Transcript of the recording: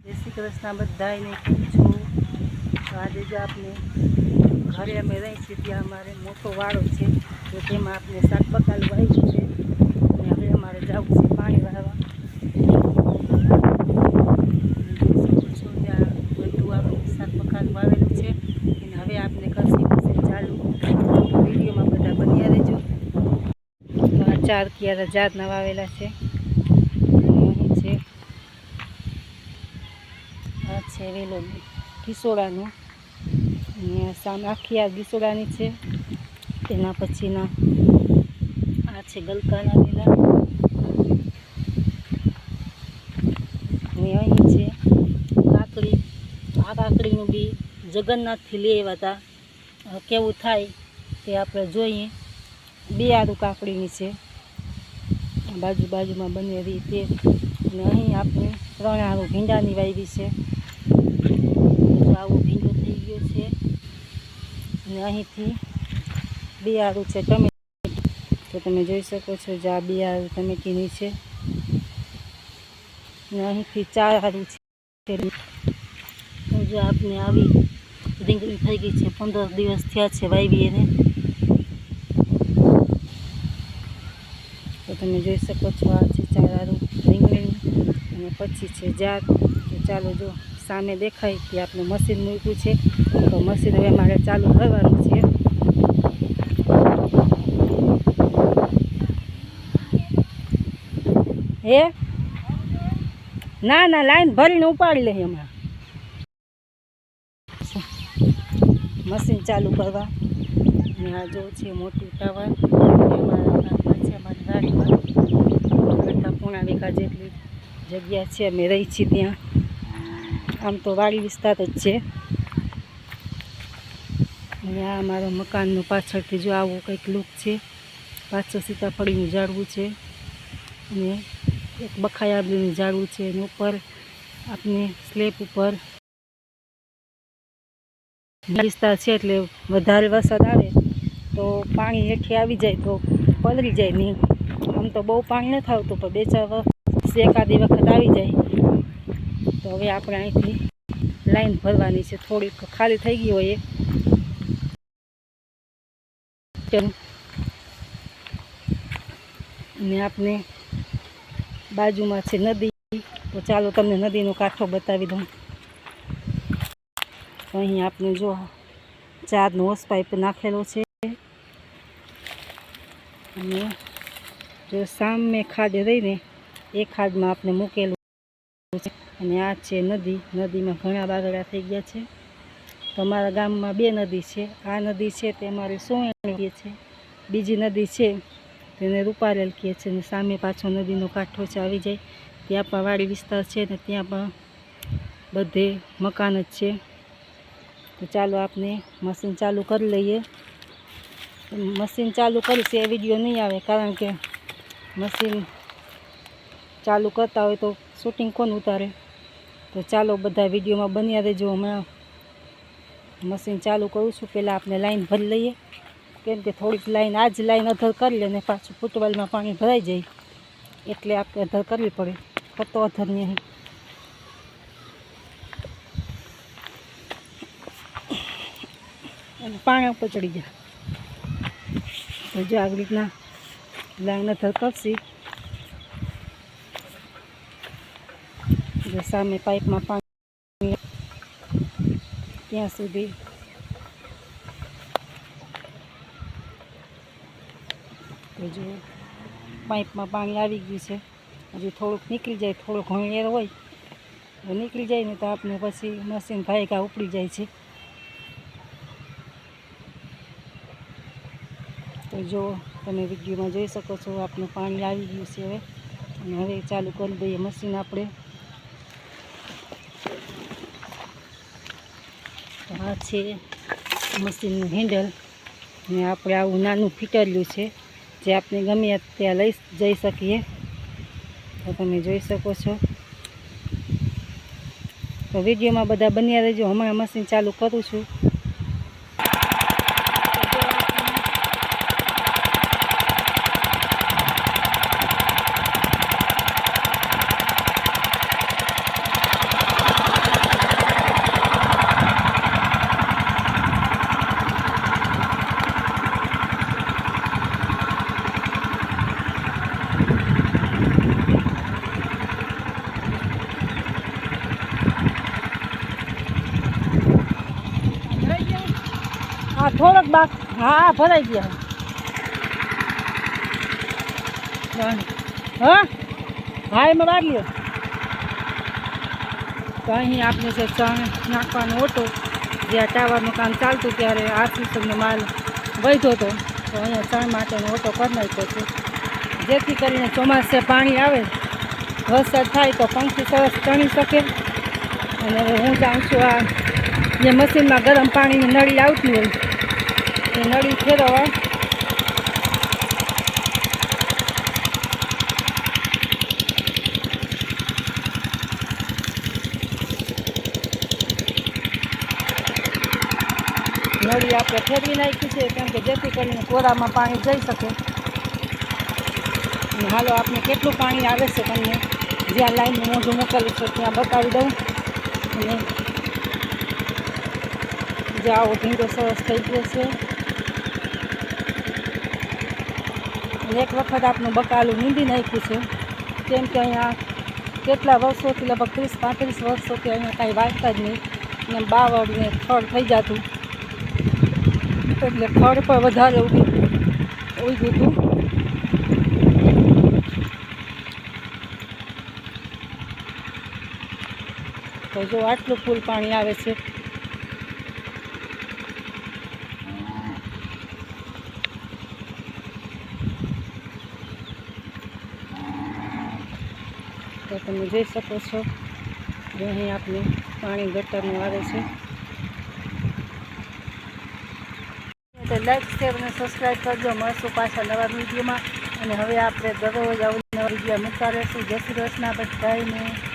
જય શ્રી કૃષ્ણ બધાને કેમ છો? તો આજે જો આપણે ઘરે અમે રહી છીએ ત્યાં અમારે મોટો વાળો છે, તો તેમાં આપણે શાક બકાલું વાવ્યું છે અને હવે અમારે જવું છે પાણી વાળવા. ત્યાં બધું આપણે શાક બકાલું વાવેલું છે અને હવે આપણે કરશી ચાલુ. વિડીયોમાં બધા બન્યા રહેજો. તો આ 4 ક્યારા જાતના વાવેલા છે. અહીં છે આ છે વેલો ગીસોડાનું, અને સામે આખી આ ગીસોડાની છે. તેના પછીના આ છે ગલકાના વેલા, અને અહીં છે કાકડી. આ કાકડીનું બી જગન્નાથથી લઈ આવ્યા હતા, કેવું થાય તે આપણે જોઈએ. 2 આડું કાકડીની છે, બાજુમાં બને રીતે. અને અહીં આપણે 3 આડું ભીંડાની વાવી છે. આવો ભીંડો થઈ ગયો છે. અને અહીંથી 2 આડું છે ટમેટી, તો તમે જોઈ શકો છો જે આ 2 આડું ટમેટીની છે. અને અહીંથી 4 આડું છે. જો આપણે આવી રીંગણી થઈ ગઈ છે, 15 દિવસ થયા છે વાવી એને. તો તમે જોઈ શકો છો આ છે 4 આડું રીંગણીની, અને પછી છે જાત. તો ચાલો જો સામે દેખાય કે આપણે મશીન મૂક્યું છે, તો મશીન હવે મારે ચાલુ કરવાનું છે. હે ના લાઈન ભરીને ઉપાડી લઈએ હમણાં. મશીન ચાલુ કરવા. અને આ જો છે મોટું ટાવર, છે અમારી ગાડીમાં. પોણા વીઘા જેટલી જગ્યા છે અમે રહી છીએ ત્યાં. આમ તો વાડી વિસ્તાર જ છે. અને આ અમારા મકાનનું પાછળથી જો આવું કંઈક લુક છે. પાછળ સીતાફળીનું ઝાડવું છે, અને એક બખાઈ આંબલીનું ઝાડવું છે. અને ઉપર આપણે સ્લેબ ઉપર વિસ્તાર છે, એટલે વધારે વરસાદ આવે તો પાણી હેઠે આવી જાય તો પલળી જાય નહીં. આમ તો બહુ પાણી નથી આવતું, પણ 2-4 વર્ષ એકાદી વખત આવી જાય. તો હવે આપણે અહીંથી લાઈન ભરવાની છે. થોડીક ખાલી થઈ ગઈ હોય અને આપણે બાજુમાં છે નદી. તો ચાલો તમને નદીનો કાંઠો બતાવી દઉં. તો અહીં આપણે જો 4નો હોસ પાઇપ નાખેલો છે. અને જો સામે ખાડ રહીને એ ખાડમાં આપણે મૂકેલું છે. અને આ છે નદી. નદીમાં ઘણા બાગડા થઈ ગયા છે. તો અમારા ગામમાં 2 નદી છે. આ નદી છે તે અમારે સોયણી કહે છે, બીજી નદી છે તેને રૂપારેલ કહે છે. અને સામે પાછો નદીનો કાંઠો છે આવી જાય. ત્યાં પણ વાડી વિસ્તાર છે, ને ત્યાં પણ બધે મકાન જ છે. તો ચાલો આપણે મશીન ચાલુ કરી લઈએ. મશીન ચાલુ કરીશ એ વિડીયો નહીં આવે, કારણ કે મશીન ચાલુ કરતા હોય તો શૂટિંગ કોણ ઉતારે. તો ચાલો બધા વિડીયોમાં બન્યા રહેજો. હમણાં મશીન ચાલુ કરું છું. પહેલાં આપણે લાઈન ભરી લઈએ, કેમ કે થોડીક લાઈન આજ લાઈન અધર કરી લે ને પાછું ફૂટબોલમાં પાણી ભરાઈ જાય, એટલે આપણે અધર કરવી પડે. કતો અધર નહીં. અને પાણી ઉપર ચડી જાય. તો જો આવી રીતના લાઈન અધર કરશી. જો સામે પાઇપમાં પાણી ત્યાં સુધી તો જો પાઇપમાં પાણી આવી ગયું છે. હજી થોડુંક નીકળી જાય, થોડો ઘણો એર હોય તો નીકળી જાય ને તો આપણે પછી મશીન ભાઈકા ઉપડી જાય છે. તો જો તમે વિડીયોમાં જોઈ શકો છો આપણું પાણી આવી ગયું છે હવે. અને હવે ચાલુ કરી દઈએ મશીન આપણે. આ છે મશીનનું હેન્ડલ, અને આપણે આવું નાનું ફીટર્યું છે જે આપણે ગમે ત્યાં લઈ જઈ શકીએ. તો તમે જોઈ શકો છો. તો વિડીયોમાં બધા બન્યા રહેજો. હમણાં મશીન ચાલુ કરું છું. થોડોક બાક હા ભરાઈ ગયા હા હા એમાં વાર લ્યો તો અહીં આપણે છે ચણ નાખવાનો ઓટો જ્યાં ટાવરનું કામ ચાલતું ત્યારે આ સિસ્ટમનો માલ વધ્યો હતો તો અહીંયા ચણ માટેનો ઓટો કરી નાખ્યો છે જેથી કરીને ચોમાસે પાણી આવે વરસાદ થાય તો પંખી સરસ ચણી શકે અને હવે હું જાઉં છું આ જે મશીનમાં ગરમ પાણીની નળી આવતી હોય એ નળી ફેરવવા નળી આપણે ફેરવી નાખી છે કેમ કે જેથી કરીને કોરામાં પાણી જઈ શકે અને હાલો આપણે કેટલું પાણી આવે છે તમને જ્યાં લાઈનનું મોઢું મોકલ્યું છે ત્યાં બતાવી દઉં અને જ્યાં આવો ઢીંગો સરસ થઈ ગયો છે અને એક વખત આપણું બકાલું નીંદી નાખ્યું છે કેમ કે અહીંયા કેટલા વર્ષોથી લગભગ 30-35 વર્ષોથી અહીંયા કાંઈ વાગતા જ નહીં અને બાવળને ખડ થઈ જતું એટલે ખડ પર વધારે ઉગ્યું હતું તો જો આટલું ફૂલ પાણી આવે છે તો તમે જોઈ શકો છો જો અહીં આપણે પાણી ગટરનું આવે છે તો લાઈક શેર અને સબસ્ક્રાઈબ કરજો મળશું પાછા નવા વિડીયોમાં અને હવે આપણે દરરોજ આવું નવા વિડીયો મૂકતા રહેશું જય શ્રી કૃષ્ણ બધાને